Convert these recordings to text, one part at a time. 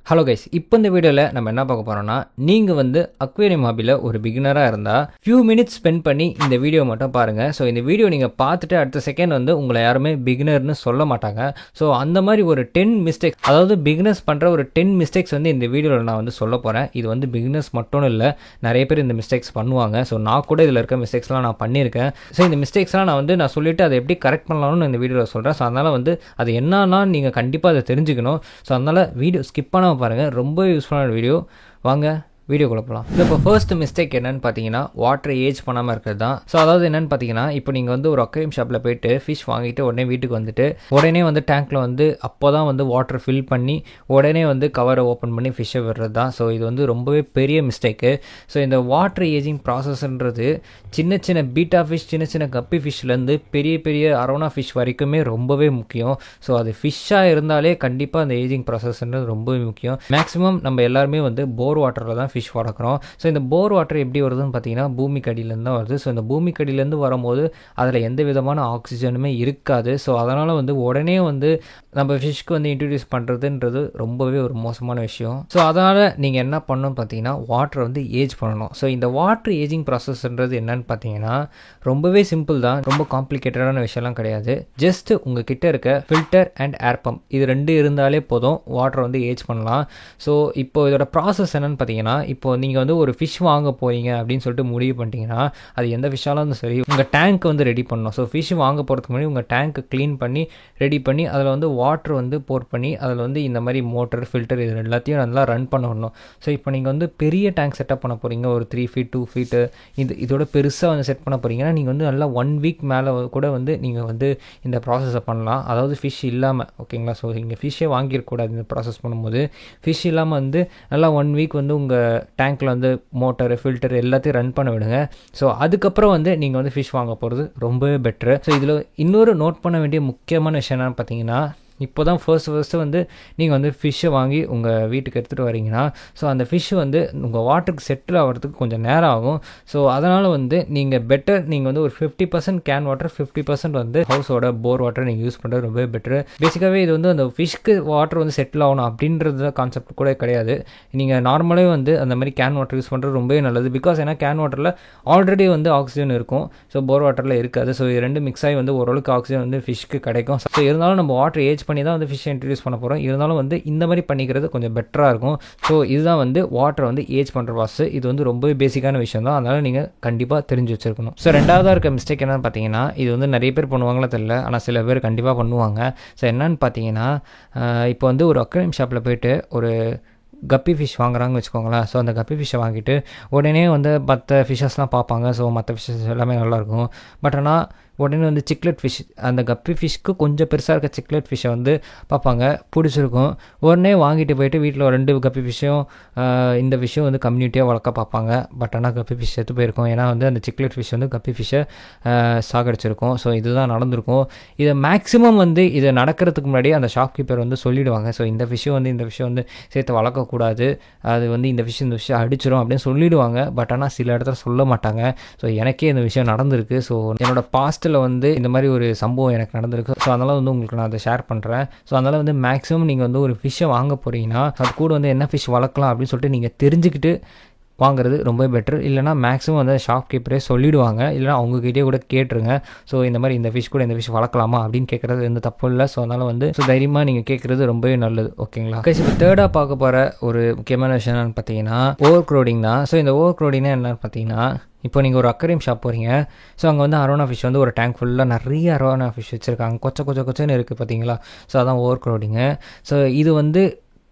Hello guys, இப்போ இந்த வீடியோவில் நம்ம என்ன பார்க்க போகிறோம்னா, நீங்கள் வந்து அக்வேரியம் ஹாபியில் ஒரு பிகினராக இருந்தால் ஃபியூ மினிட்ஸ் ஸ்பெண்ட் பண்ணி இந்த வீடியோ மட்டும் பாருங்கள். ஸோ இந்த வீடியோ நீங்கள் பார்த்துட்டு அடுத்த செகண்ட் வந்து உங்களை யாருமே பிகினர்னு சொல்ல மாட்டாங்க. ஸோ அந்த மாதிரி ஒரு 10 மிஸ்டேக்ஸ், அதாவது பிகினர்ஸ் பண்ணுற ஒரு 10 மிஸ்டேக்ஸ் வந்து இந்த வீடியோவில் நான் வந்து சொல்ல போகிறேன். இது வந்து பிகினர்ஸ் மட்டும் இல்லை, நிறைய பேர் இந்த மிஸ்டேக்ஸ் பண்ணுவாங்க. ஸோ நான் கூட இதில் இருக்க மிஸ்டேக்ஸ்லாம் நான் பண்ணியிருக்கேன். ஸோ இந்த மிஸ்டேக்ஸ்லாம் நான் சொல்லிவிட்டு அதை எப்படி கரெக்ட் பண்ணலாம்னு இந்த வீடியோவில் சொல்கிறேன். ஸோ அதனால் வந்து அது என்னன்னா நீங்கள் கண்டிப்பாக அதை தெரிஞ்சுக்கணும். ஸோ அதனால் வீடியோ ஸ்கிப் பண்ணாமல் பாருங்கள், ரொம்ப யூஸ்ஃபுல்லான வீடியோ. வாங்க வீடியோக்குள்ள போகலாம். இப்போ ஃபர்ஸ்ட் மிஸ்டேக் என்னன்னு பார்த்தீங்கன்னா, வாட்டர் ஏஜ் பண்ணாமல் இருக்கிறது தான். ஸோ அதாவது என்னன்னு பார்த்தீங்கன்னா, இப்போ நீங்கள் வந்து ஒரு அக்வேரியம் ஷாப்பில் போயிட்டு ஃபிஷ் வாங்கிட்டு உடனே வீட்டுக்கு வந்துட்டு உடனே வந்து டேங்க்கில் வந்து அப்போ தான் வந்து வாட்டர் ஃபில் பண்ணி உடனே வந்து கவரை ஓப்பன் பண்ணி ஃபிஷ்ஷை விடுறது தான். ஸோ இது வந்து ரொம்பவே பெரிய மிஸ்டேக்கு. ஸோ இந்த வாட்டர் ஏஜிங் ப்ராசஸ்ன்றது சின்ன சின்ன பீட்டா ஃபிஷ், சின்ன சின்ன கப்பி ஃபிஷ்லேருந்து பெரிய பெரிய அரோனா ஃபிஷ் வரைக்குமே ரொம்பவே முக்கியம். ஸோ அது ஃபிஷ்ஷாக இருந்தாலே கண்டிப்பாக அந்த ஏஜிங் ப்ராசஸ்ன்றது ரொம்பவே முக்கியம். மேக்ஸிமம் நம்ம எல்லாருமே வந்து போர் வாட்டரில் தான் ஃபிஷ் வளர்க்குறோம். ஸோ இந்த போர் வாட்டர் எப்படி வருதுன்னு பார்த்தீங்கன்னா, பூமிக்கு அடியிலேருந்து தான் வருது. ஸோ இந்த பூமிக்கு அடியிலேருந்து வரும்போது அதில் எந்த விதமான ஆக்சிஜனுமே இருக்காது. ஸோ அதனால் வந்து உடனே வந்து நம்ம ஃபிஷ்க்கு வந்து இன்ட்ரடியூஸ் பண்ணுறதுன்றது ரொம்பவே ஒரு மோசமான விஷயம். ஸோ அதனால் நீங்கள் என்ன பண்ணணும்னு பார்த்தீங்கன்னா, வாட்டர் வந்து ஏஜ் பண்ணணும். ஸோ இந்த வாட்டர் ஏஜிங் ப்ராசஸ்ன்றது என்னன்னு பார்த்தீங்கன்னா ரொம்பவே சிம்பிள் தான், ரொம்ப காம்ப்ளிகேட்டடான விஷயம்லாம் கிடையாது. ஜஸ்ட் உங்கள் கிட்ட இருக்க ஃபில்டர் அண்ட் ஏர் பம்ப் இது ரெண்டு இருந்தாலே போதும், வாட்டர் வந்து ஏஜ் பண்ணலாம். ஸோ இப்போ இதோட ப்ராசஸ் என்னன்னு பார்த்தீங்கன்னா, இப்போ நீங்கள் வந்து ஒரு ஃபிஷ் வாங்க போறீங்க அப்படின்னு சொல்லிட்டு முடிவு பண்ணிட்டீங்கன்னா, அது எந்த ஃபிஷ்ஷாலும் சரி உங்கள் டேங்க் வந்து ரெடி பண்ணணும். ஸோ ஃபிஷ் வாங்க போகிறதுக்கு முன்னாடி உங்கள் டேங்க்கை க்ளீன் பண்ணி ரெடி பண்ணி அதில் வந்து வாட்டர் வந்து போர் பண்ணி அதில் வந்து இந்த மாதிரி மோட்டர், ஃபில்டர் இது எல்லாத்தையும் நல்லா ரன் பண்ண வரணும். ஸோ இப்போ நீங்கள் வந்து பெரிய டேங்க் செட்டப் பண்ண போகிறீங்க, ஒரு 3 feet 2 feet இதோட பெருசாக வந்து செட் பண்ண போகிறீங்கன்னா நீங்கள் வந்து நல்லா 1 week மேலே கூட வந்து நீங்கள் வந்து இந்த ப்ராசஸை பண்ணலாம். அதாவது ஃபிஷ் இல்லாமல், ஓகேங்களா. ஸோ இங்கே ஃபிஷ்ஷே வாங்கியிருக்கக்கூடாது இந்த ப்ராசஸ் பண்ணும்போது. ஃபிஷ் இல்லாமல் வந்து நல்லா 1 week வந்து உங்கள் டேங்க்கில் வந்து மோட்டரு, ஃபில்டர் எல்லாத்தையும் ரன் பண்ண விடுங்க. ஸோ அதுக்கப்புறம் வந்து நீங்கள் வந்து ஃபிஷ் வாங்க போகிறது ரொம்பவே பெட்ரு. ஸோ இதில் இன்னொரு நோட் பண்ண வேண்டிய முக்கியமான விஷயம் என்னென்னு பார்த்தீங்கன்னா, இப்போ தான் ஃபர்ஸ்ட்டு வந்து நீங்கள் வந்து ஃபிஷ்ஷை வாங்கி உங்கள் வீட்டுக்கு எடுத்துகிட்டு வரீங்கன்னா, ஸோ அந்த ஃபிஷ்ஷு வந்து உங்கள் வாட்டருக்கு செட்டில் ஆகிறதுக்கு கொஞ்சம் நேரம் ஆகும். ஸோ அதனால் வந்து நீங்கள் நீங்கள் வந்து ஒரு 50% கேன் வாட்டர், 50% வந்து ஹவுஸோட போர் வாட்டர் நீங்கள் யூஸ் பண்ணுறது ரொம்பவே பெட்ரு. பேசிக்காகவே இது வந்து அந்த ஃபிஷ்க்கு வாட்டர் வந்து செட்டில் ஆகணும் அப்படின்றது கான்செப்ட் கூட கிடையாது. நீங்கள் நார்மலாகவே வந்து அந்த மாதிரி கேன் வாட்டர் யூஸ் பண்ணுறது ரொம்பவே நல்லது. பிகாஸ் ஏன்னா கேன் வாட்டரில் ஆல்ரெடி வந்து ஆக்சிஜன் இருக்கும், ஸோ போர் வாட்டரில் இருக்காது. ஸோ இது ரெண்டு மிக்ஸ் ஆகி வந்து ஓரளவுக்கு ஆக்சிஜன் வந்து ஃபிஷ்க்கு கிடைக்கும். ஸோ இருந்தாலும் நம்ம வாட்டர் ஏஜ் பண்ணி தான் வந்து ஃபிஷ்ஷை இன்ட்ரடியூஸ் பண்ண போகிறோம். இருந்தாலும் வந்து இந்த மாதிரி பண்ணிக்கிறது கொஞ்சம் பெட்டராக இருக்கும். ஸோ இதுதான் வந்து வாட்டர் வந்து ஏஜ் பண்ணுற ப்ராசஸ். இது வந்து ரொம்பவே பேசிக்கான விஷயம் தான், அதனால் நீங்கள் கண்டிப்பாக தெரிஞ்சு வச்சுருக்கணும். ஸோ ரெண்டாவதாக இருக்க மிஸ்டேக் என்னென்னு பார்த்தீங்கன்னா, இது வந்து நிறைய பேர் பண்ணுவாங்களா தெரியல, ஆனால் சில பேர் கண்டிப்பாக பண்ணுவாங்க. ஸோ என்னென்னு பார்த்தீங்கன்னா, இப்போ வந்து ஒரு அக்வேரியம் ஷாப்பில் போய்ட்டு ஒரு கப்பி ஃபிஷ் வாங்குறாங்கன்னு வச்சுக்கோங்களேன். ஸோ அந்த கப்பி ஃபிஷ்ஷை வாங்கிட்டு உடனே வந்து மற்ற ஃபிஷ்ஷஸ்லாம் பார்ப்பாங்க. ஸோ மற்ற ஃபிஷ்ஷஸ் எல்லாமே நல்லாயிருக்கும். பட் ஆனால் உடனே வந்து சிக்லெட் ஃபிஷ், அந்த கப்பி ஃபிஷ்க்கு கொஞ்சம் பெருசாக இருக்க சிக்லெட் ஃபிஷ்ஷை வந்து பார்ப்பாங்க, பிடிச்சிருக்கும். உடனே வாங்கிட்டு போயிட்டு வீட்டில் ஒரு 2 கப்பி ஃபிஷ்ஷும் இந்த ஃபிஷ்ஷும் வந்து கம்யூனிட்டியாக வளர்க்க பார்ப்பாங்க. பட் ஆனால் கப்பி ஃபிஷ் எடுத்து போயிருக்கும், ஏன்னா வந்து அந்த சிக்லெட் ஃபிஷ் வந்து கப்பி ஃபிஷ்ஷை சாகடிச்சிருக்கும். ஸோ இதுதான் நடந்திருக்கும். இதை மேக்ஸிமம் வந்து இதை நடக்கிறதுக்கு முன்னாடி அந்த ஷாப்கீப்பர் வந்து சொல்லிவிடுவாங்க. ஸோ இந்த ஃபிஷ்ஷை வந்து சேர்த்து வளர்க்கக்கூடாது, அது வந்து இந்த ஃபிஷ்ஷை அடிச்சிடும் அப்படின்னு சொல்லிவிடுவாங்க. பட் ஆனால் சில இடத்துல சொல்ல மாட்டாங்க. ஸோ எனக்கே இந்த விஷயம் நடந்திருக்கு. ஸோ என்னோட பாஸ்ட்டில் வந்து இந்த மாதிரி ஒரு சம்பவம் எனக்கு நடந்திருக்கு. ஸோ அதனால் வந்து உங்களுக்கு நான் அதை ஷேர் பண்ணுறேன். ஸோ அதனால் வந்து மேக்ஸிமம் நீங்கள் வந்து ஒரு ஃபிஷ்ஷை வாங்க போகிறீங்கன்னா அது கூட வந்து என்ன ஃபிஷ் வளர்க்கலாம் அப்படின்னு சொல்லிட்டு நீங்கள் தெரிஞ்சுக்கிட்டு வாங்குறது ரொம்ப பெட்ரு. இல்லைனா மேக்ஸிமம் வந்து ஷாப் கீப்பரே சொல்லிவிடுவாங்க, இல்லைனா அவங்ககிட்டே கூட கேட்டுருங்க. ஸோ இந்த மாதிரி இந்த ஃபிஷ் கூட இந்த ஃபிஷ் வளர்க்கலாமா அப்படின்னு கேட்குறது எந்த தப்பு இல்லை. ஸோ அதனால் வந்து தைரியமாக நீங்கள் கேட்குறது ரொம்பவே நல்லது, ஓகேங்களா. இப்போ தேர்டாக பார்க்க போகிற ஒரு முக்கியமான விஷயம் என்னென்னு பார்த்தீங்கன்னா, ஓவர் க்ரௌடிங் தான். ஸோ இந்த ஓவர் க்ரௌடிங்னா என்னென்னு பார்த்தீங்கன்னா, இப்போ நீங்கள் ஒரு அக்வேரியம் ஷாப் போகிறீங்க. ஸோ அங்கே வந்து அரோனா ஃபிஷ் வந்து ஒரு டேங்க் ஃபுல்லாக நிறைய அரோனா ஃபிஷ் வச்சுருக்காங்க, கொச்சன்னு இருக்குது பார்த்தீங்களா. ஸோ அதான் ஓவர் க்ரௌடிங்கு. ஸோ இது வந்து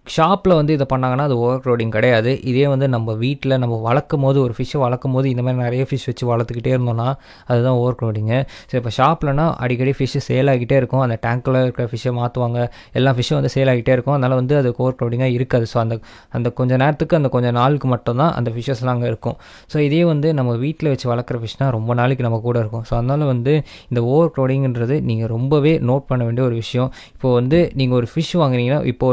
ஷாப்பில் வந்து இதை பண்ணாங்கன்னா அது ஓவர் க்ரௌடிங் கிடையாது. இதே வந்து நம்ம வீட்டில் நம்ம வளர்க்கும் போது, ஒரு ஃபிஷ்ஷை வளர்க்கும் போது இந்த மாதிரி நிறைய ஃபிஷ் வச்சு வளர்த்துக்கிட்டே இருந்தோம்னா அதுதான் ஓவர் க்ரௌடிங்கு. ஸோ இப்போ ஷாப்லனா அடிக்கடி ஃபிஷ்ஷு சேல் ஆகிட்டே இருக்கும், அந்த டேங்க்கில் இருக்கிற ஃபிஷ்ஷை மாற்றுவாங்க, எல்லா ஃபிஷ்ஷும் வந்து சேல் ஆகிட்டே இருக்கும். அதனால் வந்து அது ஓவர் க்ரௌடிங்காக இருக்காது. ஸோ அந்த கொஞ்சம் நேரத்துக்கு, அந்த கொஞ்சம் நாளுக்கு மட்டும்தான் அந்த ஃபிஷ்ஷஸ்லாம் அங்கே இருக்கும். ஸோ இதே வந்து நம்ம வீட்டில் வச்சு வளர்க்குற ஃபிஷ்னால் ரொம்ப நாளைக்கு நம்ம கூட இருக்கும். ஸோ அதனால் வந்து இந்த ஓவர் க்ரௌடிங்கிறது நீங்கள் ரொம்பவே நோட் பண்ண வேண்டிய ஒரு விஷயம். இப்போது வந்து நீங்கள் ஒரு ஃபிஷ் வாங்குறீங்கன்னா, இப்போ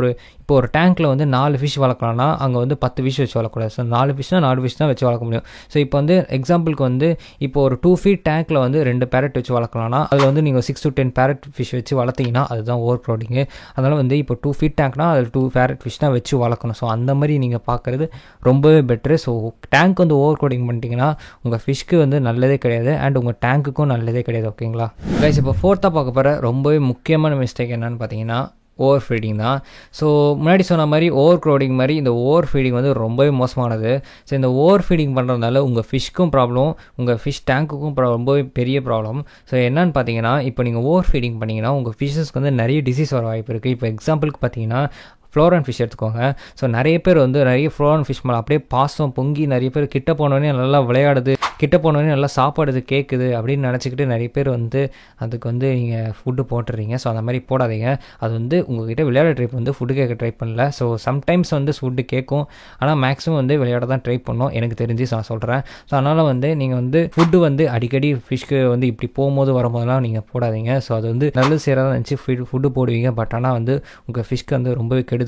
இப்போ ஒரு டேங்க்கில் வந்து 4 ஃபிஷ் வளர்க்கலாம்னா அங்கே வந்து 10 ஃபிஷ் வச்சு வளர்க்கக்கூடாது. ஸோ 4 ஃபிஷ்னா 4 ஃபிஷ் தான் வச்சு வளர்க்க முடியும். ஸோ இப்போ வந்து எக்ஸாம்பிளுக்கு வந்து இப்போ ஒரு 2 feet டேங்க்கில் வந்து 2 பேரட் வச்சு வளர்க்கலாம்னா அதில் வந்து நீங்கள் 6 to 10 பேரட் ஃபிஷ் வச்சு வளர்த்திங்கன்னா அதுதான் ஓவர் க்ரௌடிங்கு. அதனால் வந்து இப்போ 2 feet டேங்க்னா அதில் 2 பேரட் ஃபிஷ் தான் வச்சு வளர்க்கணும். ஸோ அந்த மாதிரி நீங்கள் பார்க்குறது ரொம்பவே பெட்ரு. ஸோ டேங்க் வந்து ஓவர் க்ரௌடிங் பண்ணிட்டீங்கன்னா உங்கள் ஃபிஷ்க்கு வந்து நல்லதே கிடையாது அண்ட் உங்கள் டேங்க்குக்கும் நல்லதே கிடையாது. ஓகேங்களா கைஸ், இப்போ 4th பார்க்க போகிற ரொம்பவே முக்கியமான மிஸ்டேக் என்னன்னு பார்த்தீங்கன்னா ஓவர் ஃபீடிங் தான். ஸோ முன்னாடி சொன்ன மாதிரி ஓவர் க்ரௌடிங் மாதிரி இந்த ஓவர் ஃபீடிங் வந்து ரொம்பவே மோசமானது. ஸோ இந்த ஓவர் ஃபீடிங் பண்ணுறதுனால உங்கள் ஃபிஷ்க்கும் ப்ராப்ளம், உங்கள் ஃபிஷ் டேங்க்குக்கும் ரொம்பவே பெரிய ப்ராப்ளம். ஸோ என்னன்னு பார்த்தீங்கன்னா இப்போ நீங்கள் ஓவர் ஃபீடிங் பண்ணிங்கன்னா உங்கள் ஃபிஷ்ஷஸ்க்கு வந்து நிறைய டிசீஸ் வர வாய்ப்பு இருக்குது. இப்போ எக்ஸாம்பிளுக்கு பார்த்தீங்கன்னா ஃப்ளோரான் ஃபிஷ் எடுத்துக்கோங்க. ஸோ நிறைய பேர் வந்து நிறைய ஃப்ளோரான் ஃபிஷ் மேலே அப்படியே பாசம் பொங்கி நிறைய பேர் கிட்ட போனோடனே நல்லா விளையாடுது, கிட்ட போனோடனே நல்லா சாப்பாடுது கேட்குது அப்படின்னு நினச்சிக்கிட்டு நிறைய பேர் வந்து அதுக்கு வந்து நீங்கள் ஃபுட்டு போட்டுடுறீங்க. ஸோ அந்த மாதிரி போடாதீங்க. அது வந்து உங்கள்கிட்ட விளையாட ட்ரை வந்து ஃபுட்டு கேட்க ட்ரை பண்ணல. ஸோ சம்டைம்ஸ் வந்து ஃபுட்டு கேட்கும், ஆனால் மேக்ஸிமம் வந்து விளையாட தான் ட்ரை பண்ணோம் எனக்கு தெரிஞ்சு நான் சொல்கிறேன். ஸோ அதனால் வந்து நீங்கள் வந்து ஃபுட்டு வந்து அடிக்கடி ஃபிஷ்க்கு வந்து இப்படி போகும்போது வரும்போதெல்லாம் நீங்கள் போடாதீங்க. ஸோ அது வந்து நல்லது சேராதான் நினச்சி ஃபுட்டு போடுவீங்க. பட் ஆனால் வந்து உங்கள் ஃபிஷ்க்கு வந்து ரொம்பவே கெடுதல்.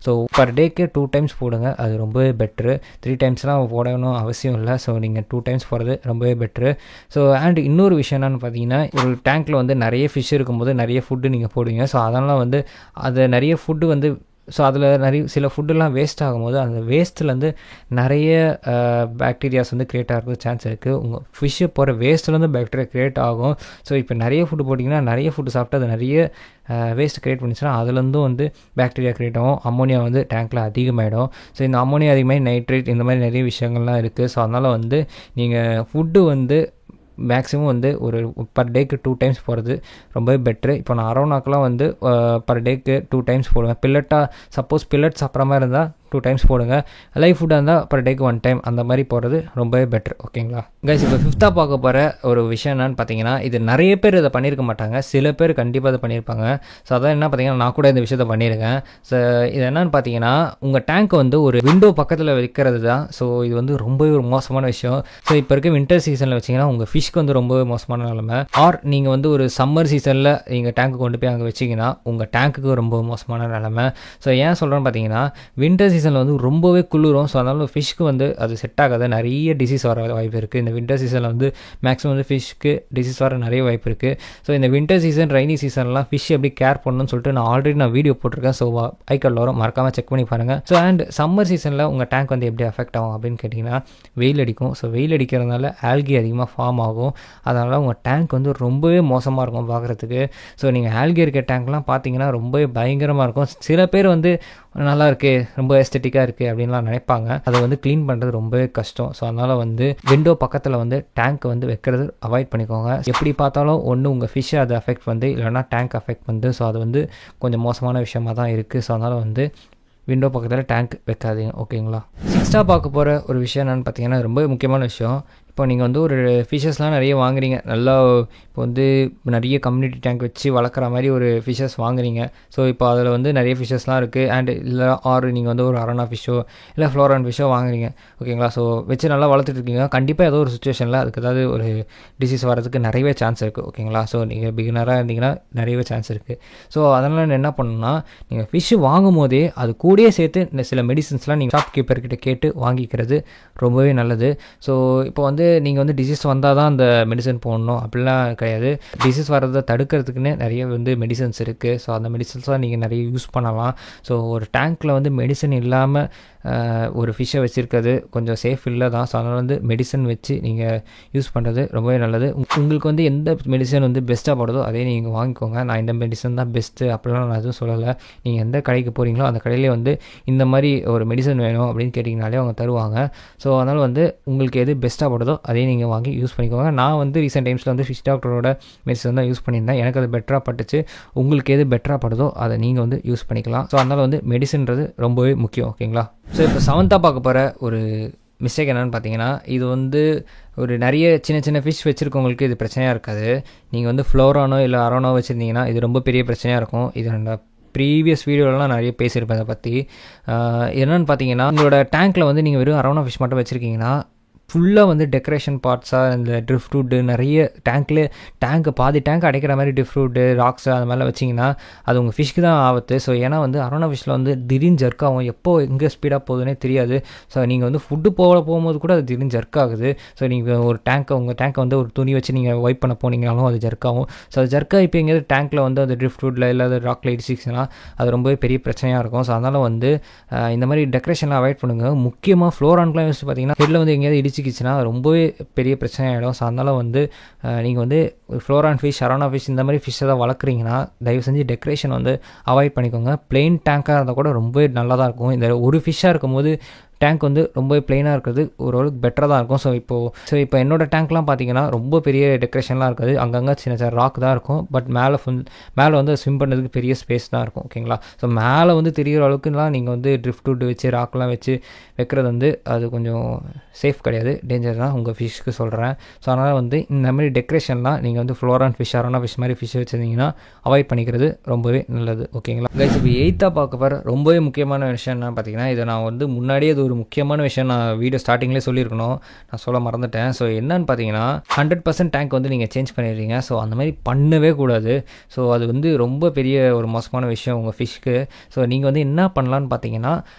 ஸோ பர் டேக்கு 2 times போடுங்க, அது ரொம்பவே பெட்ரு. 3 timesலாம் போடணும் அவசியம் இல்லை. ஸோ நீங்கள் 2 times போடுறது ரொம்பவே பெட்ரு. ஸோ அண்ட் இன்னொரு விஷயம் என்னென்னு பார்த்தீங்கன்னா ஒரு டேங்க்கில் வந்து நிறைய ஃபிஷ் இருக்கும்போது நிறைய ஃபுட்டு நீங்கள் போடுவீங்க. ஸோ அதனால் வந்து அது நிறைய ஃபுட்டு வந்து ஸோ அதில் நிறைய சில ஃபுட்டெல்லாம் வேஸ்ட் ஆகும்போது அந்த வேஸ்ட்லேருந்து நிறைய பாக்டீரியாஸ் வந்து க்ரியேட் ஆகிறதுக்கு சான்ஸ் இருக்குது. உங்கள் ஃபிஷ்ஷு போகிற வேஸ்ட்லேருந்து பாக்டீரியா க்ரியேட் ஆகும். ஸோ இப்போ நிறைய ஃபுட்டு போட்டிங்கன்னா நிறைய ஃபுட்டு சாப்பிட்டு அது நிறைய வேஸ்ட் க்ரியேட் பண்ணிச்சுன்னா அதுலேருந்தும் வந்து பாக்டீரியா க்ரியேட் ஆகும். அம்மோனியா வந்து டேங்க்கில் அதிகமாகிடும். ஸோ இந்த அம்மோனியா அதிகமாக நைட்ரேட் இந்த மாதிரி நிறைய விஷயங்கள்லாம் இருக்குது. ஸோ அதனால் வந்து நீங்கள் ஃபுட்டு வந்து மேக்ஸிமம் வந்து ஒரு பர் டேக்கு 2 times போகிறது ரொம்பவே பெட்ரு. இப்போ நான் அரோனாக்கெலாம் வந்து பர் டேக்கு 2 times போடுவேன். சப்போஸ் பில்லட் சாப்பிட்ற மாதிரி இருந்தால் 2 times போடுங்க. லைவ் ஃபுட்டாக இருந்தால் பர் டேக்கு 1 time அந்த மாதிரி போகிறது ரொம்பவே பெட்ரு. ஓகேங்களா கைஸ், இப்போ 5th பார்க்க போகிற ஒரு விஷயம் என்னன்னு பார்த்தீங்கன்னா இது நிறைய பேர் இதை பண்ணியிருக்க மாட்டாங்க, சில பேர் கண்டிப்பாக இதை பண்ணியிருப்பாங்க. ஸோ அதான் என்ன பார்த்தீங்கன்னா நான் கூட இந்த விஷயத்தை பண்ணியிருக்கேன். ஸோ இது என்னன்னு பார்த்தீங்கன்னா உங்கள் டேங்க் வந்து ஒரு விண்டோ பக்கத்தில் வைக்கிறது தான். ஸோ இது வந்து ரொம்பவே ஒரு மோசமான விஷயம். ஸோ இப்போ இருக்க வின்டர் சீசனில் வச்சிங்கன்னா உங்கள் ஃபிஷ்க்கு வந்து ரொம்பவே மோசமான நிலைமை. ஆர் நீங்கள் வந்து ஒரு சம்மர் சீசனில் நீங்கள் டேங்க்கு கொண்டு போய் அங்கே வச்சிங்கன்னா உங்கள் டேங்க்குக்கு ரொம்ப மோசமான நிலைமை. ஸோ ஏன் சொல்கிறேன்னு பார்த்தீங்கன்னா வின்டர் சீசனில் வந்து ரொம்பவே குளிரும். ஸோ அதனால் ஃபிஷ்க்கு வந்து அது செட் ஆகாது, நிறைய டிசீஸ் வர வாய்ப்பு இருக்குது. இந்த வின்டர் சீசனில் வந்து மேக்ஸிமம் வந்து ஃபிஷ்க்கு டிசீஸ் வர நிறைய வாய்ப்பு இருக்குது. ஸோ இந்த வின்டர் சீசன் ரெய்னி சீசன்லாம் ஃபிஷ் எப்படி கேர் பண்ணணும்னு சொல்லிட்டு நான் ஆல்ரெடி வீடியோ போட்டிருக்கேன். ஸோ ஐக்கார்டில் வரும், மறக்காமல் செக் பண்ணி பாருங்கள். ஸோ அண்ட் சம்மர் சீசனில் உங்கள் டேங்க் வந்து எப்படி அஃபெக்ட் ஆகும் அப்படின்னு கேட்டிங்கன்னா வெயில் அடிக்கும். ஸோ வெயில் அடிக்கிறதுனால ஆல்கி அதிகமாக ஃபார்ம் ஆகும். அதனால் உங்கள் டேங்க் வந்து ரொம்பவே மோசமாக இருக்கும் பார்க்குறதுக்கு. ஸோ நீங்கள் ஆல்கி இருக்க டேங்க்லாம் பார்த்தீங்கன்னா ரொம்பவே பயங்கரமாக இருக்கும். சில பேர் வந்து நல்லா இருக்குது, ரொம்ப எஸ்தெட்டிக்காக இருக்குது அப்படின்லாம் நினைப்பாங்க. அதை வந்து க்ளீன் பண்ணுறது ரொம்பவே கஷ்டம். ஸோ அதனால் வந்து விண்டோ பக்கத்தில் வந்து டேங்க் வந்து வைக்கிறது அவாய்ட் பண்ணிக்கோங்க. எப்படி பார்த்தாலும் ஒன்று உங்கள் ஃபிஷ்ஷை அது அஃபெக்ட் வந்து இல்லைனா டேங்க் அஃபெக்ட் வந்து. ஸோ அது வந்து கொஞ்சம் மோசமான விஷயமாக தான் இருக்குது. ஸோ அதனால் வந்து விண்டோ பக்கத்தில் டேங்க் வைக்காதீங்க. ஓகேங்களா 6th பார்க்க போகிற ஒரு விஷயம் என்னென்னு பார்த்தீங்கன்னா ரொம்ப முக்கியமான விஷயம். இப்போ நீங்கள் வந்து ஒரு ஃபிஷ்ஷஸ்லாம் நிறைய வாங்குறீங்க, நல்லா இப்போ வந்து நிறைய கம்யூனிட்டி டேங்க் வச்சு வளர்க்குற மாதிரி ஒரு ஃபிஷ்ஷஸ் வாங்குறீங்க. ஸோ இப்போ அதில் வந்து நிறைய ஃபிஷ்ஷஸ்லாம் இருக்குது. அண்ட் இல்லை ஆர் நீங்கள் வந்து ஒரு அரோனா ஃபிஷ்ஷோ இல்லை ஃப்ளோரான் ஃபிஷ்ஷோ வாங்குறீங்க. ஓகேங்களா ஸோ வச்சு நல்லா வளர்த்துட்டு இருக்கீங்க. கண்டிப்பாக ஏதோ ஒரு சுச்சுவேஷனில் அதுக்கு ஏதாவது ஒரு டிசீஸ் வரதுக்கு நிறையவே சான்ஸ் இருக்குது. ஓகேங்களா ஸோ நீங்கள் பிகினராக இருந்தீங்கன்னா நிறையவே சான்ஸ் இருக்குது. ஸோ அதனால் என்ன பண்ணணும்னா நீங்கள் ஃபிஷ்ஷு வாங்கும் போதே அது கூடயே சேர்த்து இந்த சில மெடிசன்ஸ்லாம் நீங்கள் ஷாப் கீப்பர்கிட்ட கேட்டு வாங்கிக்கிறது ரொம்பவே நல்லது. ஸோ இப்போ வந்து நீங்கள் வந்து டிசீஸ் வந்தால் தான் அந்த மெடிசன் போடணும் அப்படிலாம் கிடையாது. டிசீஸ் வர்றதை தடுக்கிறதுக்குன்னு நிறைய வந்து மெடிசன்ஸ் இருக்குது. ஸோ அந்த மெடிசன்ஸ்லாம் நீங்கள் நிறைய யூஸ் பண்ணலாம். ஸோ ஒரு டேங்க்கில் வந்து மெடிசன் இல்லாமல் ஒரு ஃபிஷ்ஷை வச்சுருக்கிறது கொஞ்சம் சேஃப் இல்லை தான். ஸோ அதனால் வந்து மெடிசன் வச்சு நீங்கள் யூஸ் பண்ணுறது ரொம்பவே நல்லது. உங்களுக்கு வந்து எந்த மெடிசன் வந்து பெஸ்ட்டாக படுதோ அதே நீங்கள் வாங்கிக்கோங்க. நான் இந்த மெடிசன் தான் பெஸ்ட்டு அப்படிலாம் நான் எதுவும் சொல்லலை. நீங்கள் எந்த கடைக்கு போகிறீங்களோ அந்த கடையிலே வந்து இந்த மாதிரி ஒரு மெடிசன் வேணும் அப்படின்னு கேட்டிங்கனாலே அவங்க தருவாங்க. ஸோ அதனால் வந்து உங்களுக்கு எது பெஸ்ட்டாக படுதோ அதே நீங்கள் வாங்கி யூஸ் பண்ணிக்கோங்க. நான் வந்து ரீசெண்ட் டைம்ஸில் வந்து ஃபிஷ் டாக்டரோட மெடிசன் தான் யூஸ் பண்ணியிருந்தேன். எனக்கு அது பெட்டராக பட்டுச்சு. உங்களுக்கு எது பெட்டராக படுதோ அதை நீங்கள் வந்து யூஸ் பண்ணிக்கலாம். ஸோ அதனால் வந்து மெடிசன்றது ரொம்பவே முக்கியம். ஓகேங்களா ஸோ இப்போ 7th பார்க்க போகிற ஒரு மிஸ்டேக் என்னென்னு பார்த்தீங்கன்னா இது வந்து ஒரு நிறைய சின்ன சின்ன ஃபிஷ் வச்சுருக்கவங்களுக்கு இது பிரச்சனையாக இருக்காது. நீங்கள் வந்து ஃப்ளோரானோ இல்லை அரோனோ வச்சுருந்தீங்கன்னா இது ரொம்ப பெரிய பிரச்சனையாக இருக்கும். இது நான் ப்ரீவியஸ் வீடியோலாம் நிறைய பேசியிருப்பேன் அதை பற்றி. என்னென்னு பார்த்தீங்கன்னா உங்களோட டேங்க்கில் வந்து நீங்கள் வெறும் அரோனா ஃபிஷ் மட்டும் வச்சுருக்கீங்கன்னா ஃபுல்லாக வந்து டெக்கரேஷன் பார்ட்ஸாக இந்த ட்ரிஃப்ட் வுட்டு நிறைய பாதி டேங்க் அடைக்கிற மாதிரி ட்ரிஃப்ட் வுட்டு ராக்ஸு அது மாதிரிலாம் வச்சிங்கன்னா அது உங்கள் ஃபிஷ்க்கு தான் ஆபத்து. ஸோ ஏன்னா வந்து அரோனா ஃபிஷ்ஷில் வந்து திடீர்னு ஜர்க் ஆகும், எப்போ எங்கே ஸ்பீடாக போகுதுன்னே தெரியாது. ஸோ நீங்கள் வந்து ஃபுட்டு போகும்போது கூட அது திடீர்னு ஜர்க் ஆகுது. ஸோ நீங்கள் உங்கள் டேங்கை வந்து ஒரு துணி வச்சு நீங்கள் வைப் பண்ண போனீங்கனாலும் அது ஜர்க் ஆகும். ஸோ அது ஜர்க்காக இப்போ எங்கேயாவது டேங்க்கில் வந்து அது ட்ரிஃப்ட் வுட்டில் இல்லை அது ராக்கில் இடிச்சிச்சுன்னா அது ரொம்பவே பெரிய பிரச்சனையாக இருக்கும். ஸோ அதனால் வந்து இந்த மாதிரி டெக்கரேஷன்லாம் அவாய்ட் பண்ணுங்கள். முக்கியமாக ஃப்ளோரான்லாம் யூஸ் பார்த்தீங்கன்னா ஹெட்டில் வந்து எங்கேயாவது இடிச்சிக்கிச்சுன்னா ரொம்பவே பெரிய பிரச்சனை ஆகிடும். ஸோ அதனால் வந்து நீங்கள் வந்து ஃப்ளோரான் ஃபிஷ், அரோனா ஃபிஷ் இந்த மாதிரி ஃபிஷ்ஷை தான் வளர்க்குறீங்கன்னா தயவு செஞ்சு டெக்கரேஷன் வந்து அவாய்ட் பண்ணிக்கோங்க. பிளெயின் டேங்காக இருந்தால் கூட ரொம்பவே நல்லா தான் இருக்கும். இந்த ஒரு ஃபிஷ்ஷாக இருக்கும்போது டேங்க் வந்து ரொம்ப பிளெயினாக இருக்கிறது ஓரளவுக்கு பெட்டராக தான் இருக்கும். ஸோ இப்போ என்னோடய டேங்க்லாம் பார்த்தீங்கன்னா ரொம்ப பெரிய டெக்கரேஷன்லாம் இருக்காது, அங்கங்கே சின்ன ராக் தான் இருக்கும். பட் மேலே வந்து ஸ்விம் பண்ணுறதுக்கு பெரிய ஸ்பேஸ் தான் இருக்கும். ஓகேங்களா? ஸோ மேலே வந்து தெரிகிற அளவுக்குலாம் நீங்கள் வந்து ட்ரிஃப்ட் வுட் வச்சு ராக்லாம் வச்சு வைக்கிறது வந்து அது கொஞ்சம் சேஃப் கிடையாது, டேஞ்சர் தான் உங்கள் ஃபிஷ்க்கு சொல்கிறேன். ஸோ அதனால் வந்து இந்த மாதிரி டெக்கரேஷன்லாம் நீங்கள் வந்து ஃப்ளோரான் ஃபிஷ், அரோனா ஃபிஷ் மாதிரி ஃபிஷ் வச்சுருந்தீங்கன்னா அவாய்ட் பண்ணிக்கிறது ரொம்பவே நல்லது. ஓகேங்களா கைஸ்? இப்போ 8ஆக பார்க்க போகிற ரொம்பவே முக்கியமான விஷயம் என்ன பார்த்தீங்கன்னா, இதை நான் வந்து முன்னாடியே ஒரு முக்கியமான விஷயம் நான் வீடியோ ஸ்டார்டிங்லேயே சொல்லியிருக்கணும், நான் சொல்ல மறந்துட்டேன். ஸோ என்னன்னு பார்த்தீங்கன்னா 100% டேங்க் வந்து நீங்கள் சேஞ்ச் பண்ணிடுறீங்க. ஸோ அந்த மாதிரி பண்ணவே கூடாது. ஸோ அது வந்து ரொம்ப பெரிய ஒரு மோசமான விஷயம் உங்கள் ஃபிஷ்க்கு. ஸோ நீங்கள் வந்து என்ன பண்ணலான்னு பார்த்தீங்கன்னா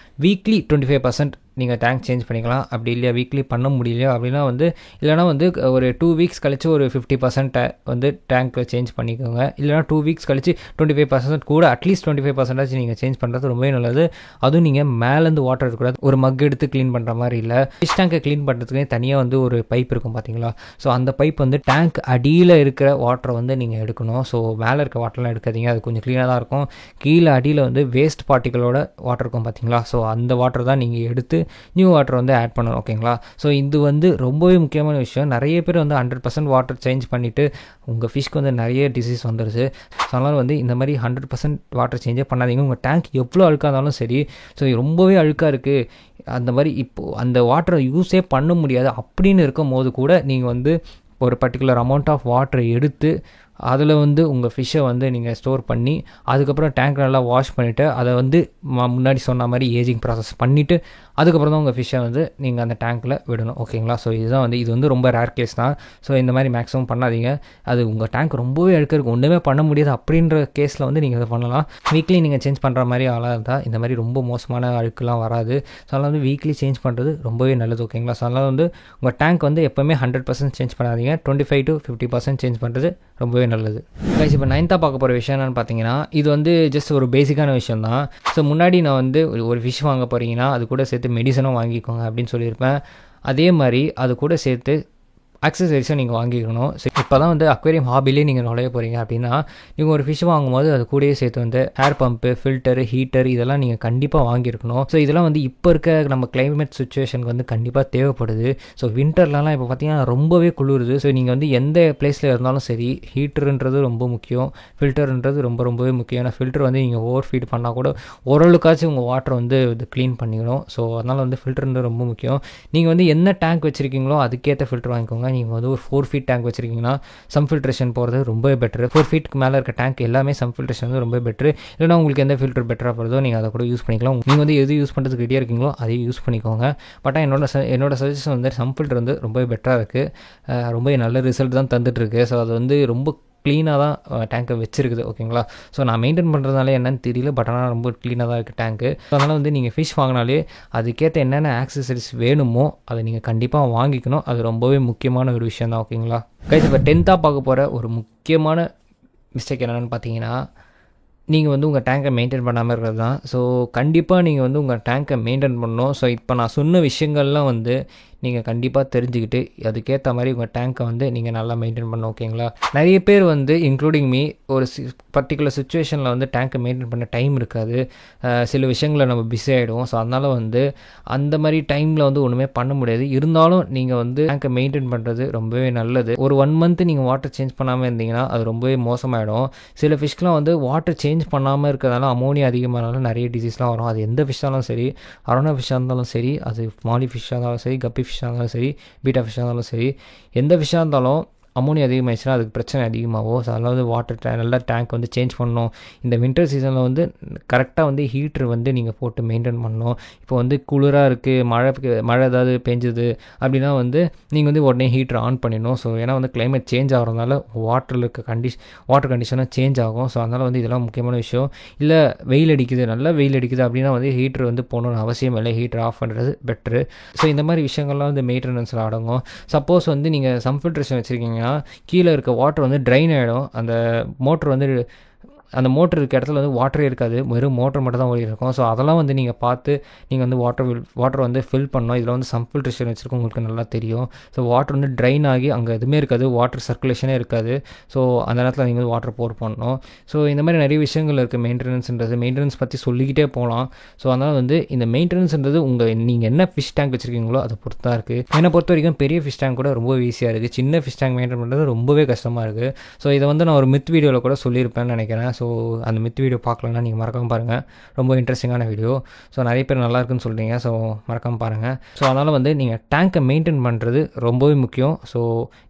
வீக்லி 25% நீங்கள் டேங்க் சேஞ்ச் பண்ணிக்கலாம். அப்படி இல்லையா வீக்லி பண்ண முடியலையா அப்படின்னா வந்து இல்லைனா வந்து ஒரு 2 வீக்ஸ் கழிச்சு ஒரு 50% வந்து டேங்க்கில் சேஞ்ச் பண்ணிக்கோங்க. இல்லைனா 2 வீக்ஸ் கழிச்சு 25% கூட அட்லீஸ்ட் 25% நீங்கள் சேஞ்ச் பண்ணுறது ரொம்பவே நல்லது. அதுவும் நீங்கள் மேலேருந்து வாட்டர் இருக்கக்கூடாது, ஒரு மக் எடுத்து க்ளீன் பண்ணுற மாதிரி இல்லை. ஃபிஷ் டேங்கை க்ளீன் பண்ணுறதுக்கு தனியாக வந்து ஒரு பைப் இருக்கும் பார்த்தீங்களா? ஸோ அந்த பைப் வந்து டேங்க் அடியில் இருக்கிற வாட்டரை வந்து நீங்கள் எடுக்கணும். ஸோ மேலே இருக்க வாட்டர்லாம் எடுக்காதீங்க, அது கொஞ்சம் க்ளீனாக தான் இருக்கும். கீழே அடியில் வந்து வேஸ்ட் பார்ட்டிகளோட வாட்டர் இருக்கும் பார்த்தீங்களா? ஸோ அந்த வாட்டர் தான் நீங்கள் எடுத்து நியூ வாட்டர் வந்து ஆட் பண்ணணும். ஓகேங்களா? ஸோ இது வந்து ரொம்பவே முக்கியமான விஷயம். நிறைய பேர் வந்து 100% வாட்டர் சேஞ்ச் பண்ணிவிட்டு உங்கள் ஃபிஷ்க்கு வந்து நிறைய டிசீஸ் வந்துடுது. ஸோ அதனால் வந்து இந்த மாதிரி 100% வாட்டர் சேஞ்சே பண்ணாதீங்க. உங்கள் டேங்க் எவ்வளோ அழுக்காக இருந்தாலும் சரி, ஸோ ரொம்பவே அழுக்காக இருக்குது அந்த மாதிரி இப்போது அந்த வாட்டரை யூஸே பண்ண முடியாது அப்படின்னு இருக்கும் போது கூட நீங்கள் வந்து ஒரு பர்டிகுலர் அமௌண்ட் ஆஃப் வாட்டரை எடுத்து அதில் வந்து உங்கள் ஃபிஷ்ஷை வந்து நீங்கள் ஸ்டோர் பண்ணி அதுக்கப்புறம் டேங்க் நல்லா வாஷ் பண்ணிவிட்டு அதை வந்து முன்னாடி சொன்ன மாதிரி ஏஜிங் ப்ராசஸ் பண்ணிவிட்டு அதுக்கப்புறம் தான் உங்கள் ஃபிஷ்ஷை வந்து நீங்கள் அந்த டேங்க்கில் விடணும். ஓகேங்களா? ஸோ இதுதான் வந்து இது வந்து ரொம்ப ரேர் கேஸ் தான். ஸோ இந்த மாதிரி மேக்ஸிமம் பண்ணாதீங்க. அது உங்கள் டேங்க் ரொம்பவே அழுக்காக ஒன்றுமே பண்ண முடியாது அப்படின்ற கேஸில் வந்து நீங்கள் அதை பண்ணலாம். வீக்லி நீங்கள் சேஞ்ச் பண்ணுற மாதிரி ஆளாக இருந்தால் இந்த மாதிரி ரொம்ப மோசமான அழுக்குலாம் வராது. ஸோ அதனால் வந்து வீக்லி சேஞ்ச் பண்ணுறது ரொம்பவே நல்லது. ஓகேங்களா? ஸோ அதனால் வந்து உங்கள் டேங்க் வந்து எப்போவுமே 100% சேஞ்ச் பண்ணாதீங்க, 25 to 50% சேஞ்ச் பண்ணுறது ரொம்பவே நல்லது. கைஸ் இப்போ 9ஆக பார்க்க போகிற விஷயம் என்னென்னு பார்த்தீங்கன்னா, இது வந்து ஜஸ்ட் ஒரு பேசிக்கான விஷயம் தான். ஸோ முன்னாடி நான் வந்து ஒரு ஃபிஷ் வாங்க போகிறீங்கன்னா அது கூட சேர்த்து மெடிசனும் வாங்கிக்கோங்க அப்படின்னு சொல்லியிருப்பேன். அதே மாதிரி அது கூட சேர்த்து அக்சசரிஸும் நீங்கள் வாங்கிக்கணும். ஸோ இப்போ தான் வந்து அக்வேரியம் ஹாபிலே நீங்கள் நுழைய போகிறீங்க அப்படின்னா நீங்கள் ஒரு ஃபிஷ் வாங்கும்போது அது கூடயே சேர்த்து வந்து ஹேர் பம்பு, ஃபில்டரு, ஹீட்டர் இதெல்லாம் நீங்கள் கண்டிப்பாக வாங்கியிருக்கணும். ஸோ இதெல்லாம் வந்து இப்போ இருக்க நம்ம கிளைமேட் சுச்சுவேஷனுக்கு வந்து கண்டிப்பாக தேவைப்படுது. ஸோ வின்டர்லலாம் இப்போ பார்த்தீங்கன்னா ரொம்பவே குளிருது. ஸோ நீங்கள் வந்து எந்த பிளேஸில் இருந்தாலும் சரி ஹீட்டருன்றது ரொம்ப முக்கியம், ஃபில்டருன்றது ரொம்பவே முக்கியம். ஏன்னா ஃபில்டர் வந்து நீங்கள் ஓவர் ஃபீட் பண்ணால் கூட ஓரளவுக்காச்சும் உங்கள் வாட்டர் வந்து இது க்ளீன் பண்ணிக்கணும். ஸோ அதனால் வந்து ஃபில்டருன்றது ரொம்ப முக்கியம். நீங்கள் வந்து என்ன டேங்க் வச்சுருக்கீங்களோ அதுக்கேற்ற ஃபில்டர் வாங்கிக்கோங்க. நீங்கள் வந்து ஒரு 4 feet டேங்க் வச்சுருக்கீங்கன்னா சம் ஃபில்ட்ரேஷன் போகிறது ரொம்ப பெட்ரு. 4 feetக்கு மேலே இருக்க டேங்க் எல்லாமே சம் ஃபில்ட்ரேஷன் வந்து ரொம்ப பெட்ரு. இல்லைனா உங்களுக்கு எந்த ஃபில்டர் பெட்டராக போகிறதோ நீங்கள் அதை கூட யூஸ் பண்ணிக்கலாம். நீங்கள் வந்து எது யூஸ் பண்ணுறதுக்கு ரெடியாக இருக்கீங்களோ அதையும் யூஸ் பண்ணிக்கோங்க. பட் என்னோட சஜஷன் வந்து சம் ஃபில்டர் வந்து ரொம்ப பெட்டராக இருக்குது, ரொம்ப நல்ல ரிசல்ட் தான் தந்துட்டுருக்கு. ஸோ அது வந்து ரொம்ப க்ளீனாக தான் டேங்கை வச்சுருக்குது. ஓகேங்களா? ஸோ நான் மெயின்டைன் பண்ணுறதுனால என்னன்னு தெரியல, பட் ஆனால் ரொம்ப க்ளீனாக தான் இருக்குது டேங்க்கு. ஸோ அதனால் வந்து நீங்கள் ஃபிஷ் வாங்கினாலே அதுக்கேற்ற என்னென்ன ஆக்சசரிஸ் வேணுமோ அதை நீங்கள் கண்டிப்பாக வாங்கிக்கணும். அது ரொம்பவே முக்கியமான ஒரு விஷயம் தான். ஓகேங்களா கைஸ்? இப்போ 10ஆக பார்க்க போகிற ஒரு முக்கியமான மிஸ்டேக் என்னென்னு பார்த்தீங்கன்னா, நீங்கள் வந்து உங்கள் டேங்கை மெயின்டைன் பண்ணாமல் இருக்கிறது தான். ஸோ கண்டிப்பாக நீங்கள் வந்து உங்கள் டேங்கை மெயின்டைன் பண்ணணும். ஸோ இப்போ நான் சொன்ன விஷயங்கள்லாம் வந்து நீங்கள் கண்டிப்பாக தெரிஞ்சுக்கிட்டு அதுக்கேற்ற மாதிரி உங்கள் டேங்க்கை வந்து நீங்கள் நல்லா மெயின்டைன் பண்ணணும். ஓகேங்களா? நிறைய பேர் வந்து இன்க்ளூடிங் மீ ஒரு பர்டிகுலர் சுச்சுவேஷனில் வந்து டேங்க்கை மெயின்டைன் பண்ண டைம் இருக்காது, சில விஷயங்களில் நம்ம பிஸி ஆகிடுவோம். ஸோ அதனால் வந்து அந்த மாதிரி டைமில் வந்து ஒன்றுமே பண்ண முடியாது. இருந்தாலும் நீங்கள் வந்து டேங்கை மெயின்டைன் பண்ணுறது ரொம்பவே நல்லது. ஒரு 1 month நீங்கள் வாட்டர் சேஞ்ச் பண்ணாமல் இருந்தீங்கன்னா அது ரொம்பவே மோசமாகிடும். சில ஃபிஷ்க்கெலாம் வந்து வாட்டர் சேஞ்ச் பண்ணாமல் இருக்கிறதால அமோனியா அதிகமானாலும் நிறைய டிசீஸ்லாம் வரும். அது எந்த ஃபிஷ்ஷாக இருந்தாலும் சரி, அரோனா ஃபிஷ்ஷாக இருந்தாலும் சரி, அது ஸ்மாலி ஃபிஷ்ஷாக இருந்தாலும் சரி, கப்பி ஃபிஷ்ஷாக இருந்தாலும் சரி, பீட்டா ஃபிஷ்ஷாக இருந்தாலும் சரி, எந்த ஃபிஷ்ஷாக இருந்தாலும் அமோனியா அதிகமாகிடுச்சுன்னா அதுக்கு பிரச்சனை அதிகமாகும். ஸோ அதனால் வந்து வாட்டர் நல்லா டேங்க் வந்து சேஞ்ச் பண்ணணும். இந்த வின்டர் சீசனில் வந்து கரெக்டாக வந்து ஹீட்ரு வந்து நீங்கள் போட்டு மெயின்டைன் பண்ணணும். இப்போ வந்து குளிராக இருக்குது, மழை ஏதாவது பெஞ்சுது அப்படின்னா வந்து நீங்கள் வந்து உடனே ஹீட்ரு ஆன் பண்ணிடணும். ஸோ ஏன்னா வந்து கிளைமேட் சேஞ்ச் ஆகிறதுனால வாட்டரில் இருக்க வாட்டர் கண்டிஷனாக சேஞ்ச் ஆகும். ஸோ அதனால் வந்து இதெல்லாம் முக்கியமான விஷயம். இல்லை வெயில் அடிக்குது, நல்லா வெயில் அடிக்குது அப்படின்னா வந்து ஹீட்ரு வந்து போகணுன்னு அவசியம் இல்லை, ஹீட்ரு ஆஃப் பண்ணுறது பெட்ரு. ஸோ இந்த மாதிரி விஷயங்கள்லாம் வந்து மெயின்டெனன்ஸில் அடங்கும். சப்போஸ் வந்து நீங்கள் சம் ஃபில்ட்ரேஷன் வச்சுருக்கீங்கன்னா கீழே இருக்க வாட்டர் வந்து ட்ரைன் ஆகிடும். அந்த மோட்டர் இருக்க இடத்துல வந்து வாட்டரே இருக்காது, வெறும் மோட்டர் மட்டும் தான் ஓடி இருக்கும். ஸோ அதெல்லாம் வந்து நீங்கள் பார்த்து நீங்கள் வந்து வாட்டர் வந்து ஃபில் பண்ணணும். இதில் வந்து சம் ஃபில்ட்ரேஷன் வச்சுருக்கோம், உங்களுக்கு நல்லா தெரியும். ஸோ வாட்டர் வந்து ட்ரைன் ஆகி அங்கே எதுவுமே இருக்காது, வாட்டர் சர்க்குலேஷனே இருக்காது. ஸோ அந்த நேரத்தில் நீங்கள் வந்து வாட்டர் போர் பண்ணணும். ஸோ இந்த மாதிரி நிறைய விஷயங்கள் இருக்குது மெயின்டெனன்ஸ் பற்றி சொல்லிக்கிட்டே போகலாம். ஸோ அதனால் வந்து இந்த மெயின்டெனன்ஸ்ன்றது நீங்கள் என்ன ஃபிஷ் டேங்க் வச்சுருக்கீங்களோ அதை பொறுத்து தான் இருக்குது. என்னை பொறுத்த வரைக்கும் பெரிய ஃபிஷ் டேங்க் கூட ரொம்ப ஈஸியாக இருக்குது, சின்ன ஃபிஷ் டேங்க் மெயின்டைன் பண்ணுறது ரொம்பவே கஷ்டமாக இருக்குது. ஸோ இதை வந்து நான் ஒரு மித் வீடியோவில் கூட சொல்லியிருப்பேன்னு நினைக்கிறேன். ஸோ அந்த மித் வீடியோ பார்க்கலன்னா நீங்கள் மறக்காமல் பாருங்கள், ரொம்ப இன்ட்ரெஸ்டிங்கான வீடியோ. ஸோ நிறைய பேர் நல்லா இருக்குன்னு சொல்கிறீங்க, ஸோ மறக்காமல் பாருங்கள். ஸோ அதனால் வந்து நீங்கள் டேங்கை மெயின்டைன் பண்ணுறது ரொம்பவே முக்கியம். ஸோ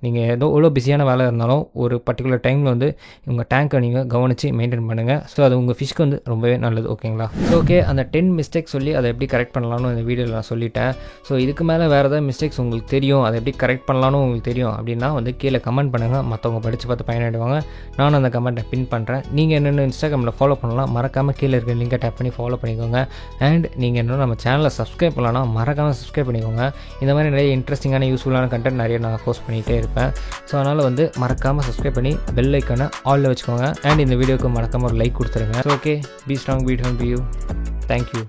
நீங்கள் எவ்வளோ பிஸியான வேலை இருந்தாலும் ஒரு பர்டிகுலர் டைமில் வந்து உங்கள் டேங்கை நீங்கள் கவனித்து மெயின்டைன் பண்ணுங்கள். ஸோ அது உங்கள் ஃபிஷ்க்கு வந்து ரொம்பவே நல்லது. ஓகேங்களா? ஸோ ஓகே, அந்த 10 மிஸ்டேக்ஸ் சொல்லி அதை எப்படி கரெக்ட் பண்ணலாம்னு இந்த வீடியோவில் நான் சொல்லிட்டேன். ஸோ இதுக்கு மேலே வேறு ஏதாவது மிஸ்டேக்ஸ் உங்களுக்கு தெரியும், அதை எப்படி கரெக்ட் பண்ணலான்னு உங்களுக்கு தெரியும் அப்படின்னா வந்து கீழே கமெண்ட் பண்ணுங்கள், மற்றவங்க படித்து பார்த்து பயனடைவாங்க. நானும் அந்த கமெண்ட்டை பின் பண்ணுறேன். நீங்கள் என்னென்ன இன்ஸ்டாகிராமில் ஃபாலோ பண்ணலாம், மறக்காமல் கீழே இருக்கிற லிங்கை டேப் பண்ணி ஃபாலோ பண்ணிக்கோங்க. அண்ட் நீங்கள் இன்னும் நம்ம சேனலை சப்ஸ்கிரைப் பண்ணலாம்னா மறக்காமல் சப்ஸ்கிரைப் பண்ணிக்கோங்க. இந்த மாதிரி நிறைய இன்ட்ரெஸ்டிங்கான யூஸ்ஃபுல்லான கண்டென்ட் நிறைய நான் போஸ்ட் பண்ணிகிட்டே இருப்பேன். ஸோ அதனால் வந்து மறக்காமல் சப்ஸ்கிரைப் பண்ணி பெல் ஐக்கானை ஆலில் வச்சுக்கோங்க. அண்ட் இந்த வீடியோக்கு மறக்காமல் ஒரு லைக் கொடுத்துருங்க. So okay, be strong, B help you. Thank you.